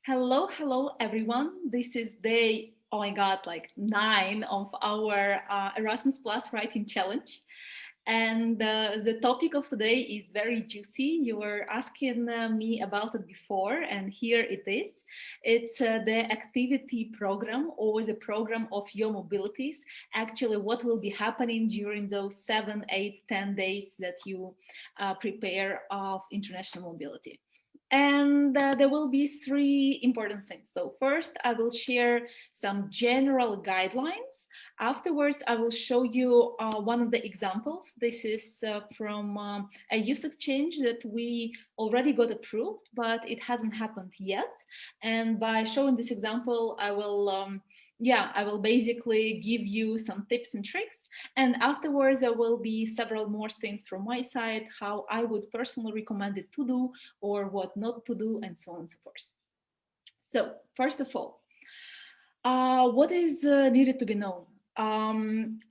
Hello everyone. This is day, oh my God, like 9 of our Erasmus Plus Writing Challenge. And the topic of today is very juicy. You were asking me about it before, and here it is. It's the activity program or the program of your mobilities. Actually, what will be happening during those 7, 8, 10 days that you prepare of international mobility. And there will be 3 important things. So first, I will share some general guidelines. Afterwards, I will show you one of the examples. This is from a use exchange that we already got approved, but it hasn't happened yet. And by showing this example, I will basically give you some tips and tricks. And afterwards, there will be several more things from my side, how I would personally recommend it to do or what not to do, and so on and so forth. So first of all, what is needed to be known?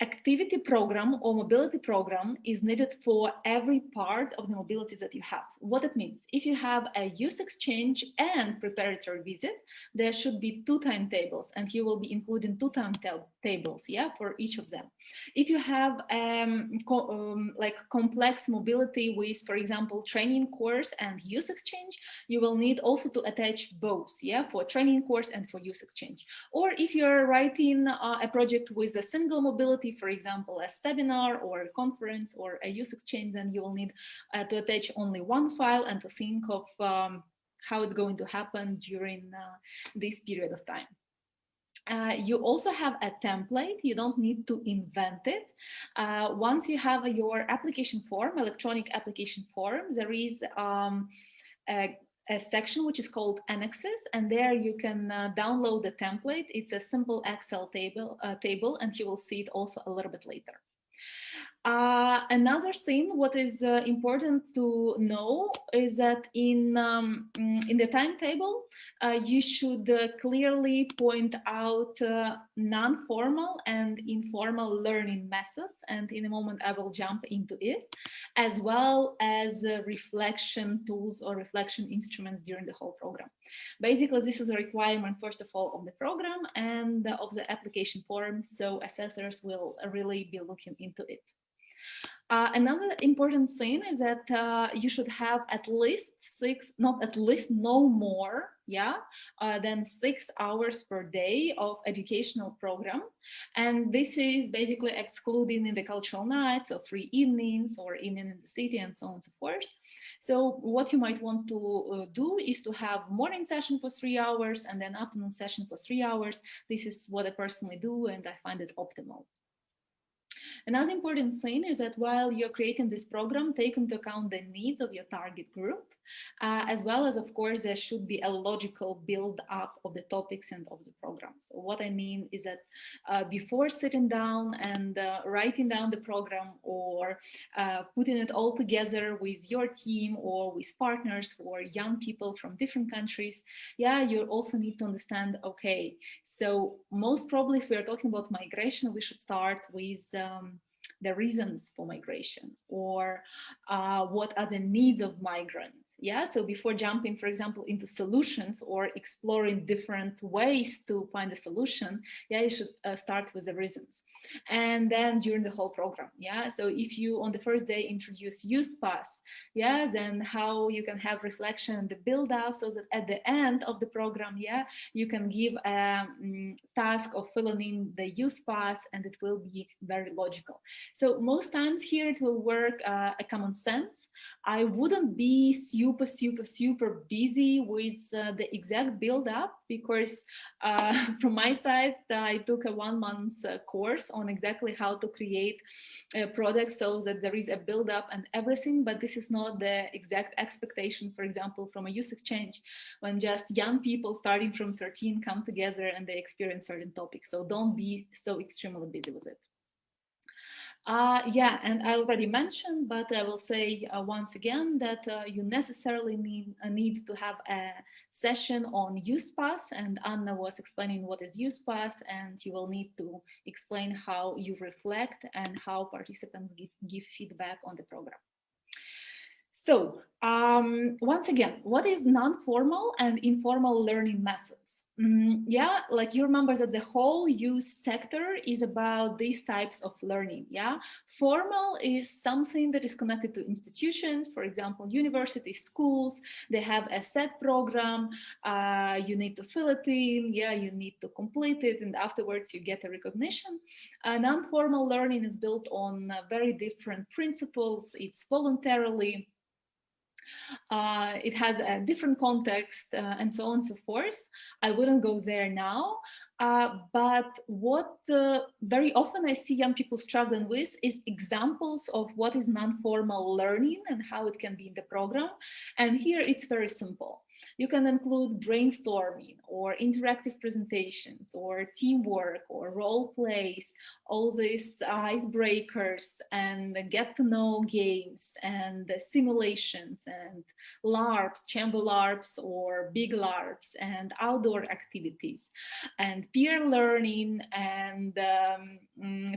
Activity program or mobility program is needed for every part of the mobility that you have. What it means, if you have a use exchange and preparatory visit, there should be 2 timetables, and you will be including 2 timetables, for each of them. If you have like complex mobility with, for example, training course and use exchange, you will need also to attach both, for training course and for use exchange. Or if you're writing a project with a single mobility, for example, a seminar or a conference or a use exchange, then you will need to attach only one file and to think of how it's going to happen during this period of time. You also have a template. You don't need to invent it. Once you have your application form, electronic application form, there is a section which is called annexes, and there you can download the template. It's a simple Excel table, and you will see it also a little bit later. Another thing, what is important to know is that in the timetable, you should clearly point out non-formal and informal learning methods, and in a moment I will jump into it, as well as reflection tools or reflection instruments during the whole program. Basically, this is a requirement, first of all, of the program and of the application form, so assessors will really be looking into it. Another important thing is that you should have at least no more, than 6 hours per day of educational program. And this is basically excluding in the cultural nights or free evenings or evening in the city and so on and so forth. So what you might want to do is to have morning session for 3 hours and then afternoon session for 3 hours. This is what I personally do, and I find it optimal. Another important thing is that while you're creating this program, take into account the needs of your target group, as well as, of course, there should be a logical build up of the topics and of the program. So what I mean is that before sitting down and writing down the program or putting it all together with your team or with partners or young people from different countries, you also need to understand, okay, so most probably if we're talking about migration, we should start with the reasons for migration, or what are the needs of migrants. So before jumping, for example, into solutions or exploring different ways to find a solution, you should start with the reasons. And then during the whole program, so if you on the first day introduce use pass, then how you can have reflection and the build up, so that at the end of the program, you can give a task of filling in the use pass, and it will be very logical. So most times here it will work a common sense. I wouldn't be super busy with the exact build up, because from my side, I took a 1 month course on exactly how to create a product so that there is a build up and everything, but this is not the exact expectation, for example, from a use exchange, when just young people starting from 13 come together and they experience certain topics. So don't be so extremely busy with it. And I already mentioned, but I will say once again that you necessarily need to have a session on use pass, and Anna was explaining what is use pass, and you will need to explain how you reflect and how participants give feedback on the program. So once again, what is non-formal and informal learning methods? Yeah, like you remember that the whole youth sector is about these types of learning. Yeah, formal is something that is connected to institutions, for example, universities, schools. They have a set program. You need to fill it in. Yeah, you need to complete it, and afterwards you get a recognition. Non-formal learning is built on very different principles. It's voluntarily. It has a different context and so on and so forth. I wouldn't go there now. But what very often I see young people struggling with is examples of what is non-formal learning and how it can be in the program. And here it's very simple. You can include brainstorming or interactive presentations or teamwork or role plays, all these icebreakers and get to know games and simulations and LARPs, chamber LARPs or big LARPs and outdoor activities and peer learning and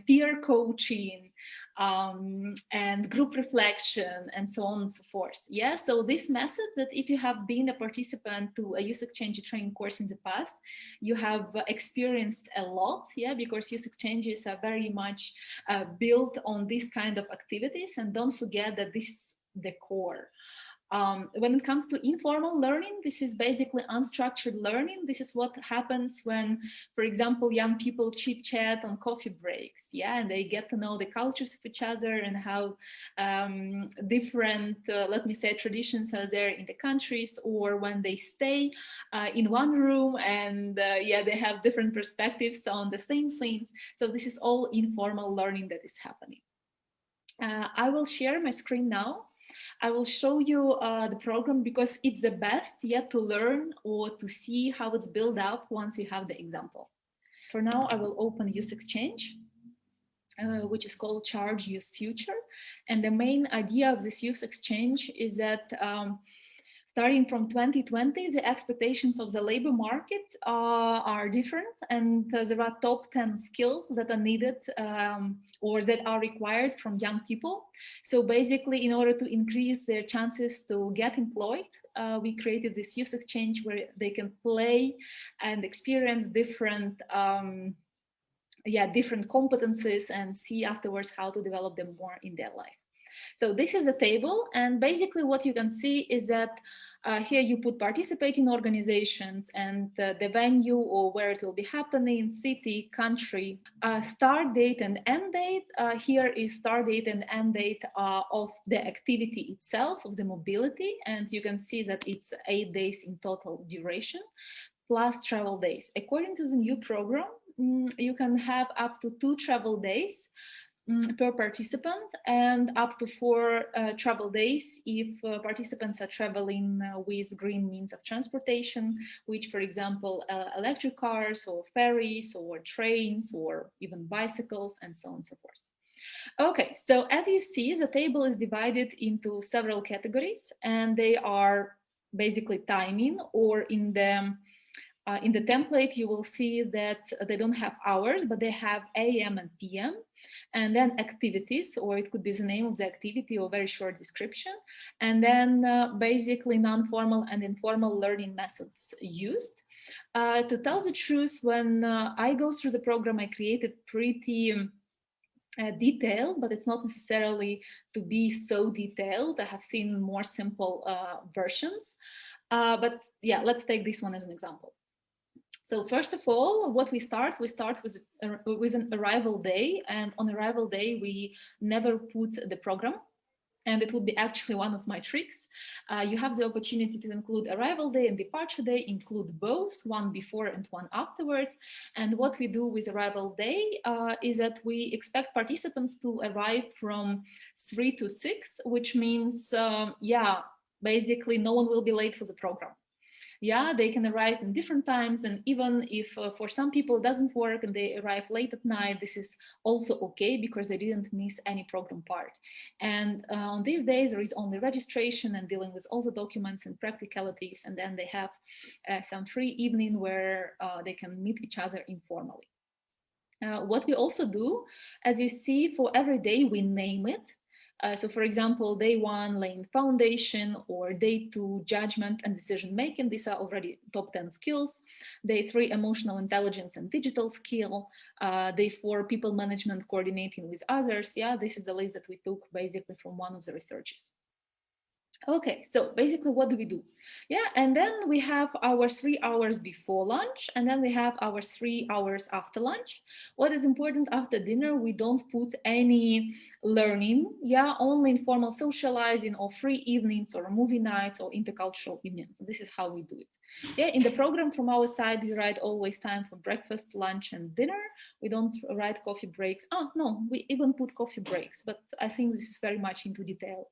peer coaching and group reflection and so on and so forth. Yeah, so this method that if you have been a participant to a youth exchange training course in the past, you have experienced a lot, yeah, because youth exchanges are very much built on these kind of activities, and don't forget that this is the core. When it comes to informal learning, this is basically unstructured learning. This is what happens when, for example, young people chit chat on coffee breaks, yeah, and they get to know the cultures of each other and how different, let me say, traditions are there in the countries, or when they stay in one room and yeah, they have different perspectives on the same things. So this is all informal learning that is happening. I will share my screen now. I will show you the program because it's the best yet to learn or to see how it's built up once you have the example. For now, I will open Youth Exchange, which is called Charge Youth Future. And the main idea of this Youth Exchange is that starting from 2020, the expectations of the labor market are different, and there are top 10 skills that are needed or that are required from young people. So basically, in order to increase their chances to get employed, we created this youth exchange where they can play and experience different different competencies and see afterwards how to develop them more in their life. So this is a table, and basically what you can see is that here you put participating organizations and the venue or where it will be happening, city, country, start date and end date. Here is start date and end date of the activity itself, of the mobility, and you can see that it's 8 days in total duration, plus travel days. According to the new program, you can have up to 2 travel days per participant and up to 4 travel days if participants are traveling with green means of transportation, which, for example, electric cars or ferries or trains or even bicycles and so on and so forth. Okay, so as you see, the table is divided into several categories, and they are basically timing, or in the template, you will see that they don't have hours, but they have AM and PM, and then activities, or it could be the name of the activity or very short description, and then basically non-formal and informal learning methods used. To tell the truth, when I go through the program, I created pretty detailed, but it's not necessarily to be so detailed. I have seen more simple versions, but yeah, let's take this one as an example. So first of all, what we start with an arrival day, and on arrival day we never put the program, and it would be actually one of my tricks. You have the opportunity to include arrival day and departure day, include both, one before and one afterwards. And what we do with arrival day is that we expect participants to arrive from 3 to 6, which means, basically no one will be late for the program. Yeah, they can arrive in different times, and even if for some people it doesn't work and they arrive late at night, this is also okay because they didn't miss any program part. And on these days there is only registration and dealing with all the documents and practicalities, and then they have some free evening where they can meet each other informally. What we also do, as you see, for every day we name it. So for example, day 1, laying foundation, or day 2, judgment and decision making. These are already top 10 skills. Day 3, emotional intelligence and digital skill. Day 4, people management, coordinating with others. Yeah, this is the list that we took basically from one of the researchers. Okay, so basically what do we do? Yeah, and then we have our 3 hours before lunch, and then we have our 3 hours after lunch. What is important after dinner? We don't put any learning, yeah, only informal socializing or free evenings or movie nights or intercultural evenings. So this is how we do it. Yeah, in the program from our side, we write always time for breakfast, lunch, and dinner. We don't write coffee breaks. Oh, no, we even put coffee breaks, but I think this is very much into detail.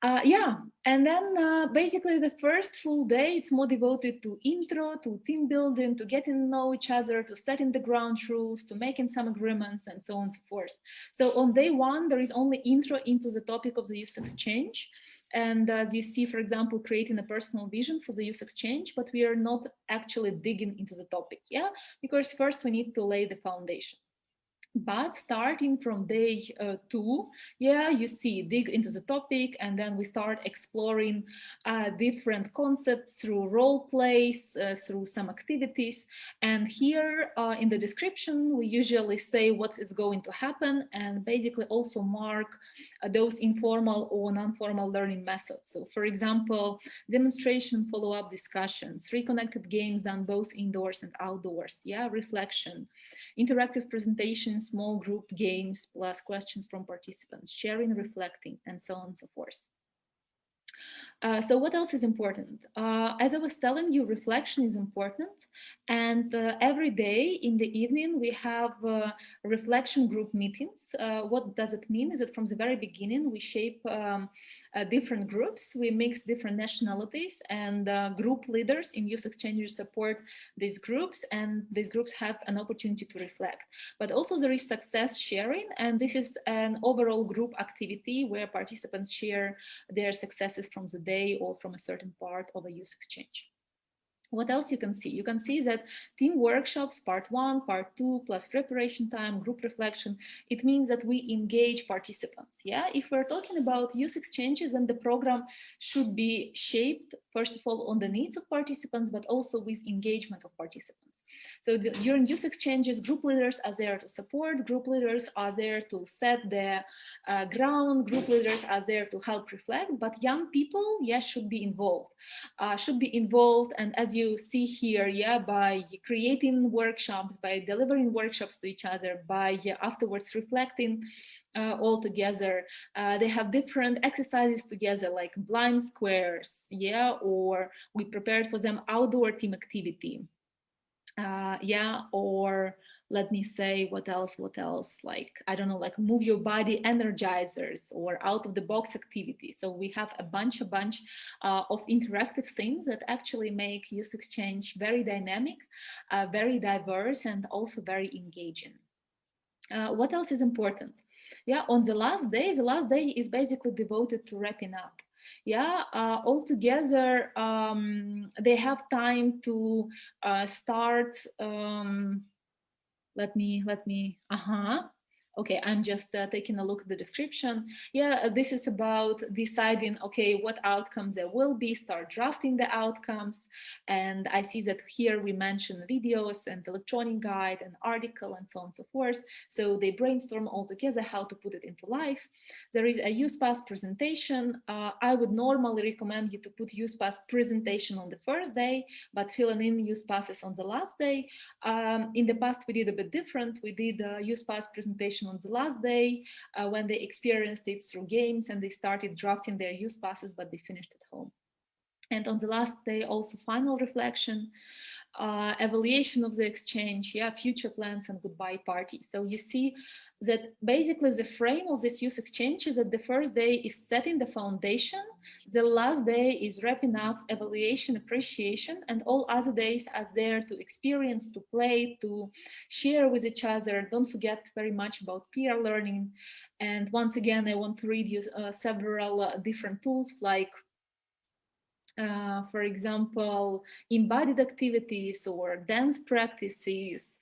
Yeah, and then basically the first full day, it's more devoted to intro, to team building, to getting to know each other, to setting the ground rules, to making some agreements, and so on and so forth. So on day 1, there is only intro into the topic of the youth exchange. And as you see, for example, creating a personal vision for the youth exchange, but we are not actually digging into the topic, yeah? Because first we need to lay the foundation. But starting from day 2, yeah, you see, dig into the topic, and then we start exploring different concepts through role plays, through some activities. And here in the description, we usually say what is going to happen, and basically also mark those informal or non-formal learning methods. So for example, demonstration, follow-up discussions, reconnected games done both indoors and outdoors, yeah, reflection, interactive presentations, small group games, plus questions from participants, sharing, reflecting, and so on and so forth. So what else is important? As I was telling you, reflection is important. And every day in the evening, we have reflection group meetings. What does it mean? Is that from the very beginning, we shape different groups. We mix different nationalities, and group leaders in youth exchanges support these groups, and these groups have an opportunity to reflect. But also there is success sharing, and this is an overall group activity where participants share their successes from the day or from a certain part of a youth exchange. What else you can see? You can see that team workshops, part 1, part 2, plus preparation time, group reflection, it means that we engage participants. Yeah, if we're talking about youth exchanges, then the program should be shaped, first of all, on the needs of participants, but also with engagement of participants. So during youth exchanges, group leaders are there to support, group leaders are there to set the ground, group leaders are there to help reflect, but young people, yes, should be involved. And as you see here, yeah, by creating workshops, by delivering workshops to each other, by afterwards reflecting all together. They have different exercises together, like blind squares, yeah, or we prepared for them outdoor team activity. Yeah, or let me say what else, like, I don't know, like move your body energizers or out of the box activities. So we have a bunch of interactive things that actually make youth exchange very dynamic, very diverse, and also very engaging. What else is important? Yeah, on the last day is basically devoted to wrapping up. Yeah, all together they have time to start. Let me. Okay, I'm just taking a look at the description. Yeah, this is about deciding, okay, what outcomes there will be, start drafting the outcomes. And I see that here we mention videos and electronic guide and article and so on and so forth. So they brainstorm all together how to put it into life. There is a use pass presentation. I would normally recommend you to put use pass presentation on the first day, but filling in use passes on the last day. In the past, we did a bit different. We did a use pass presentation on the last day when they experienced it through games and they started drafting their use passes, but they finished at home. And on the last day, also final reflection, evaluation of the exchange, yeah, future plans and goodbye party. So you see that basically the frame of this youth exchange is that the first day is setting the foundation, the last day is wrapping up, evaluation, appreciation, and all other days are there to experience, to play, to share with each other. Don't forget very much about peer learning. And once again, I want to read you several different tools like for example, embodied activities or dance practices,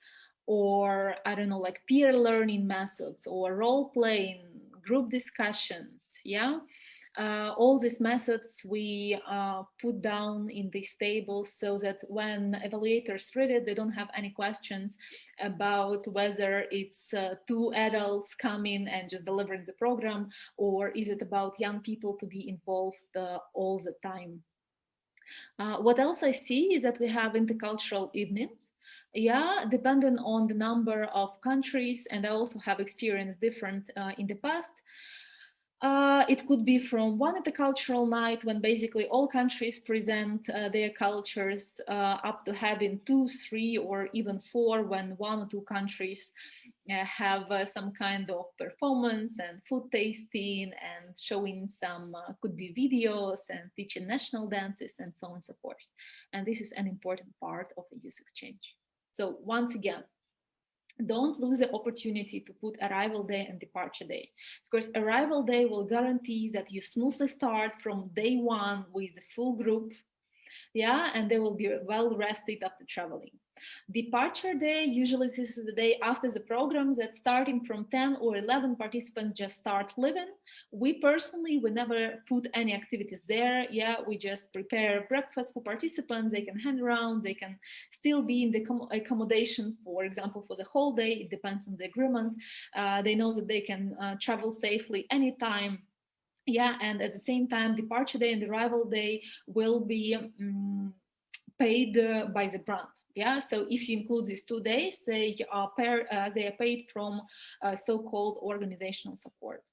or I don't know, like peer learning methods or role playing, group discussions, yeah. All these methods we put down in this table so that when evaluators read it, they don't have any questions about whether it's two adults coming and just delivering the program, or is it about young people to be involved all the time. What else I see is that we have intercultural evenings. Yeah, depending on the number of countries, and I also have experienced different in the past. It could be from one intercultural night when basically all countries present their cultures, up to having 2, 3, or even 4 when 1 or 2 countries have some kind of performance and food tasting and showing some, could be videos and teaching national dances and so on and so forth. And this is an important part of a youth exchange. So once again, don't lose the opportunity to put arrival day and departure day, because arrival day will guarantee that you smoothly start from day 1 with a full group, yeah, and they will be well rested after traveling. Departure day, usually this is the day after the program, that starting from 10 or 11 participants just start living. We personally, we never put any activities there. Yeah, we just prepare breakfast for participants. They can hang around, they can still be in the accommodation, for example, for the whole day. It depends on the agreement. They know that they can travel safely anytime. Yeah, and at the same time, departure day and arrival day will be paid by the grant. Yeah, so if you include these 2 days, they are paid from so-called organizational support.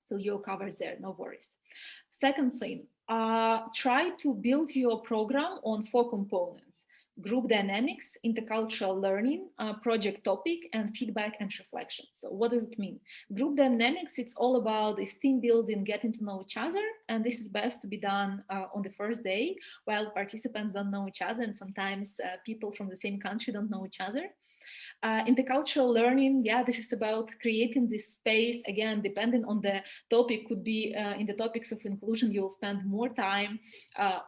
So you're covered there, no worries. Second thing, try to build your program on 4 components: group dynamics, intercultural learning, project topic, and feedback and reflection. So what does it mean? Group dynamics, it's all about this team building, getting to know each other, and this is best to be done on the first day, while participants don't know each other, and sometimes people from the same country don't know each other. Intercultural learning, yeah, this is about creating this space. Again, depending on the topic, could be in the topics of inclusion, you'll spend more time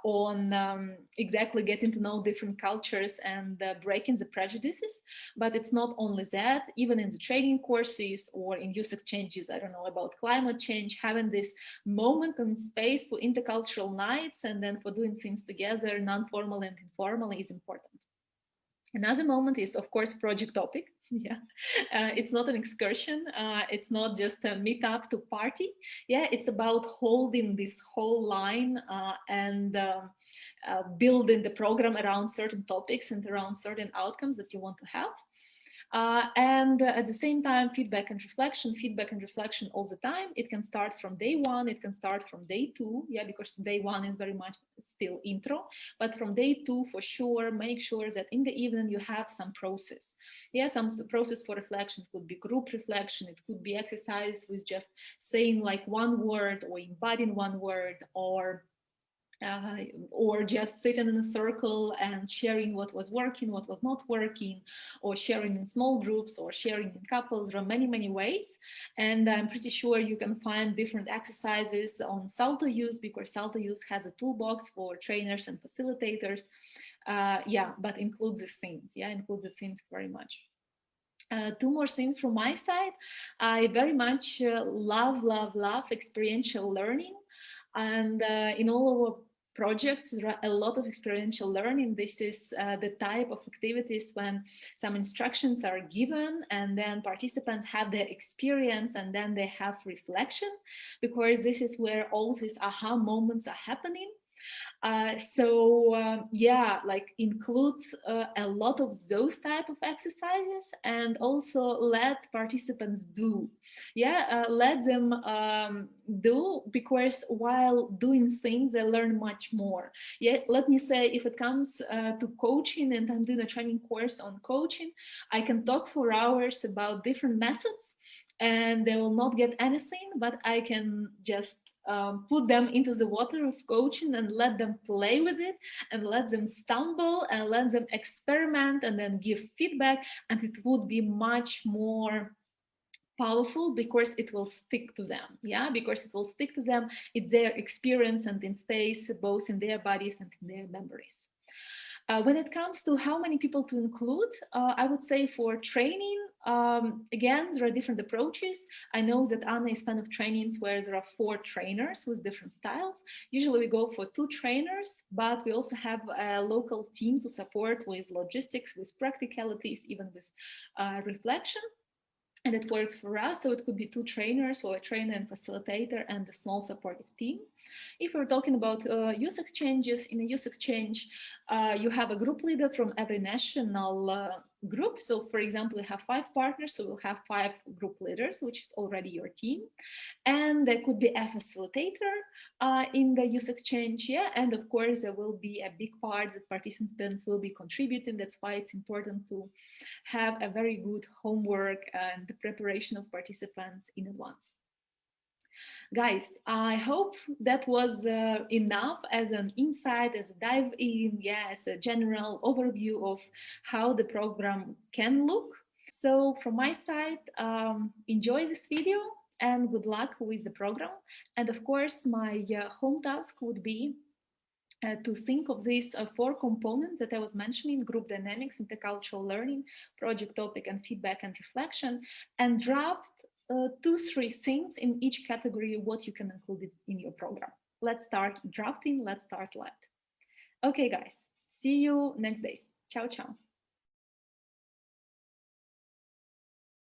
on exactly getting to know different cultures and breaking the prejudices. But it's not only that, even in the training courses or in youth exchanges, I don't know, about climate change, having this moment and space for intercultural nights and then for doing things together, non-formal and informal, is important. Another moment is, of course, project topic. Yeah, it's not an excursion. It's not just a meetup to party. Yeah, it's about holding this whole line and building the program around certain topics and around certain outcomes that you want to have. And at the same time, feedback and reflection all the time. It can start from day 1, it can start from day 2, yeah, because day 1 is very much still intro, but from day 2, for sure, make sure that in the evening you have some process. Yeah, some process for reflection. It could be group reflection, it could be exercise with just saying like one word or embodying one word, or just sitting in a circle and sharing what was working, what was not working, or sharing in small groups, or sharing in couples. There are many, many ways. And I'm pretty sure you can find different exercises on Salto Youth, because Salto Youth has a toolbox for trainers and facilitators. Yeah, but includes these things. Yeah, includes the things very much. 2 more things from my side. I very much love experiential learning. And in all our projects, there are a lot of experiential learning. This is the type of activities when some instructions are given and then participants have their experience and then they have reflection, because this is where all these aha moments are happening. Yeah, like includes a lot of those type of exercises, and also let participants do. Yeah, let them do, because while doing things they learn much more. Yeah, let me say, if it comes to coaching, and I'm doing a training course on coaching, I can talk for hours about different methods and they will not get anything, but I can just put them into the water of coaching and let them play with it and let them stumble and let them experiment and then give feedback, and it would be much more powerful because it will stick to them. Yeah, because it will stick to them. It's their experience and it stays both in their bodies and in their memories. When it comes to how many people to include, I would say for training, again, there are different approaches. I know that Anna is fan of trainings where there are 4 trainers with different styles. Usually we go for 2 trainers, but we also have a local team to support with logistics, with practicalities, even with reflection. And it works for us. So it could be 2 trainers, or a trainer and facilitator, and a small supportive team. If we're talking about youth exchanges, in a youth exchange, you have a group leader from every national group. So for example, we have 5 partners, so we'll have 5 group leaders, which is already your team. And there could be a facilitator in the youth exchange, yeah. And of course, there will be a big part that participants will be contributing. That's why it's important to have a very good homework and the preparation of participants in advance. Guys, I hope that was enough as an insight, as a dive in, yeah, as a general overview of how the program can look. So from my side, enjoy this video and good luck with the program. And of course, my home task would be to think of these 4 components that I was mentioning: group dynamics, intercultural learning, project topic, and feedback and reflection, and draft 2-3 things in each category what you can include in your program. Let's start drafting, let's start live. Okay, guys, see you next days. Ciao, ciao.